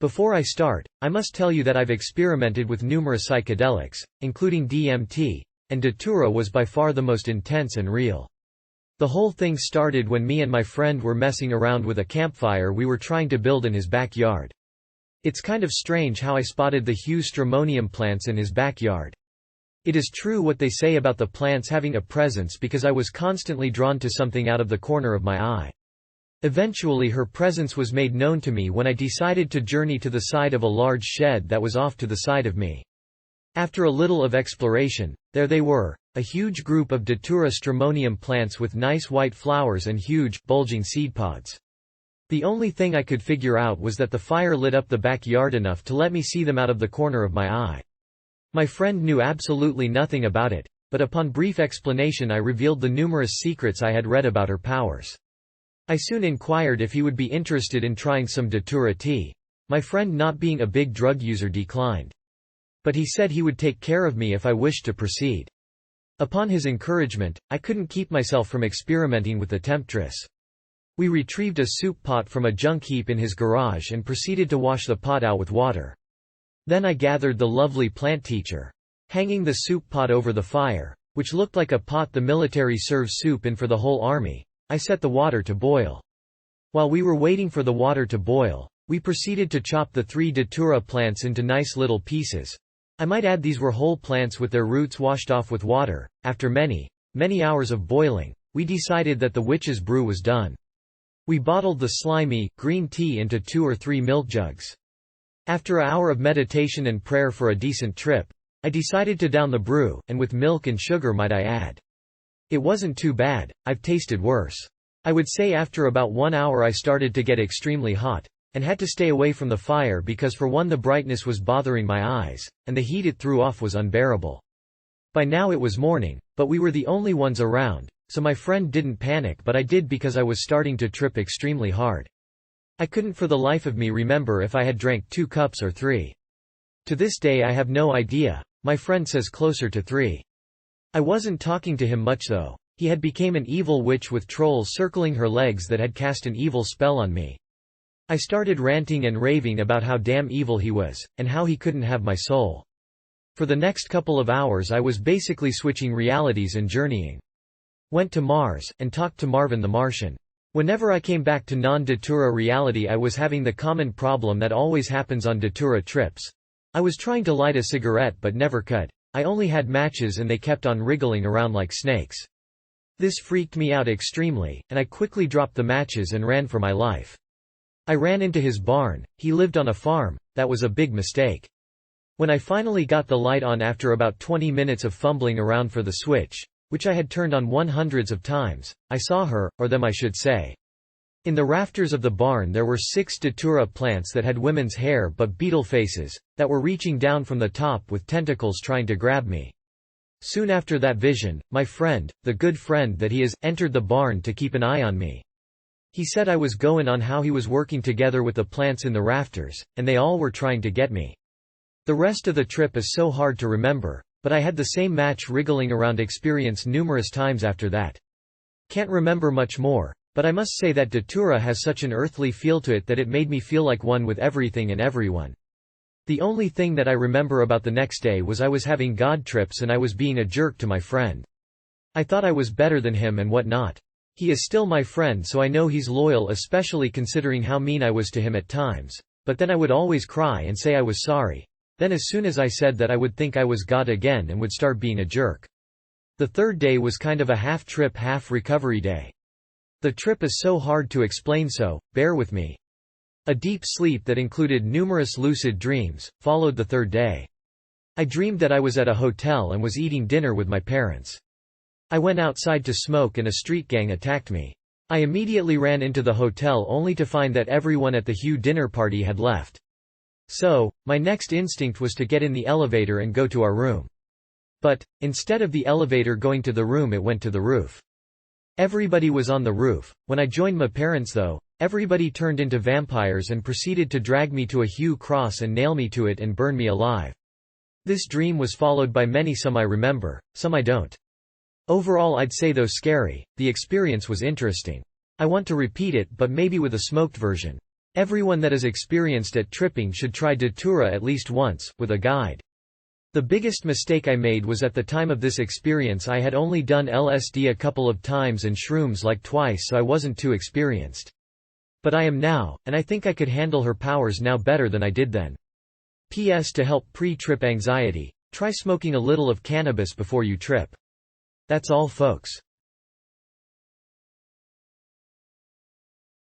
Before I start, I must tell you that I've experimented with numerous psychedelics, including DMT, and Datura was by far the most intense and real. The whole thing started when me and my friend were messing around with a campfire we were trying to build in his backyard. It's kind of strange how I spotted the huge stramonium plants in his backyard. It is true what they say about the plants having a presence because I was constantly drawn to something out of the corner of my eye. Eventually her presence was made known to me when I decided to journey to the side of a large shed that was off to the side of me. After a little of exploration, there they were, a huge group of Datura stramonium plants with nice white flowers and huge, bulging seed pods. The only thing I could figure out was that the fire lit up the backyard enough to let me see them out of the corner of my eye. My friend knew absolutely nothing about it, but upon brief explanation I revealed the numerous secrets I had read about her powers. I soon inquired if he would be interested in trying some Datura tea. My friend, not being a big drug user, declined. But he said he would take care of me if I wished to proceed. Upon his encouragement, I couldn't keep myself from experimenting with the temptress. We retrieved a soup pot from a junk heap in his garage and proceeded to wash the pot out with water. Then I gathered the lovely plant teacher. Hanging the soup pot over the fire, which looked like a pot the military serves soup in for the whole army, I set the water to boil. While we were waiting for the water to boil, we proceeded to chop the 3 Datura plants into nice little pieces. I might add these were whole plants with their roots washed off with water. After many hours of boiling, we decided that the witch's brew was done. We bottled the slimy, green tea into 2 or 3 milk jugs. After an hour of meditation and prayer for a decent trip, I decided to down the brew, and with milk and sugar might I add. It wasn't too bad, I've tasted worse. I would say after about 1 hour I started to get extremely hot, and had to stay away from the fire because for one the brightness was bothering my eyes, and the heat it threw off was unbearable. By now it was morning, but we were the only ones around, so my friend didn't panic, but I did because I was starting to trip extremely hard. I couldn't for the life of me remember if I had drank 2 cups or 3. To this day I have no idea, my friend says closer to 3. I wasn't talking to him much though. He had become an evil witch with trolls circling her legs that had cast an evil spell on me. I started ranting and raving about how damn evil he was, and how he couldn't have my soul. For the next couple of hours I was basically switching realities and journeying. Went to Mars, and talked to Marvin the Martian. Whenever I came back to non-Datura reality I was having the common problem that always happens on Datura trips. I was trying to light a cigarette but never could. I only had matches and they kept on wriggling around like snakes. This freaked me out extremely, and I quickly dropped the matches and ran for my life. I ran into his barn. He lived on a farm. That was a big mistake. When I finally got the light on after about 20 minutes of fumbling around for the switch, which I had turned on hundreds of times, I saw her, or them I should say. In the rafters of the barn there were 6 Datura plants that had women's hair but beetle faces, that were reaching down from the top with tentacles trying to grab me. Soon after that vision, my friend, the good friend that he is, entered the barn to keep an eye on me. He said I was going on how he was working together with the plants in the rafters, and they all were trying to get me. The rest of the trip is so hard to remember, but I had the same match wriggling around experience numerous times after that. Can't remember much more. But I must say that Datura has such an earthly feel to it that it made me feel like one with everything and everyone. The only thing that I remember about the next day was I was having God trips and I was being a jerk to my friend. I thought I was better than him and what not. He is still my friend so I know he's loyal, especially considering how mean I was to him at times, but then I would always cry and say I was sorry. Then as soon as I said that I would think I was God again and would start being a jerk. The third day was kind of a half trip half recovery day. The trip is so hard to explain, so bear with me. A deep sleep that included numerous lucid dreams followed the third day. I dreamed that I was at a hotel and was eating dinner with my parents. I went outside to smoke and a street gang attacked me. I immediately ran into the hotel only to find that everyone at the huge dinner party had left. So, my next instinct was to get in the elevator and go to our room. But, instead of the elevator going to the room it went to the roof. Everybody was on the roof. When I joined my parents though, everybody turned into vampires and proceeded to drag me to a huge cross and nail me to it and burn me alive. This dream was followed by many, some I remember, some I don't. Overall I'd say though scary, the experience was interesting. I want to repeat it but maybe with a smoked version. Everyone that is experienced at tripping should try Datura at least once, with a guide. The biggest mistake I made was at the time of this experience I had only done LSD a couple of times and shrooms like twice, so I wasn't too experienced. But I am now, and I think I could handle her powers now better than I did then. P.S. To help pre-trip anxiety, try smoking a little of cannabis before you trip. That's all folks.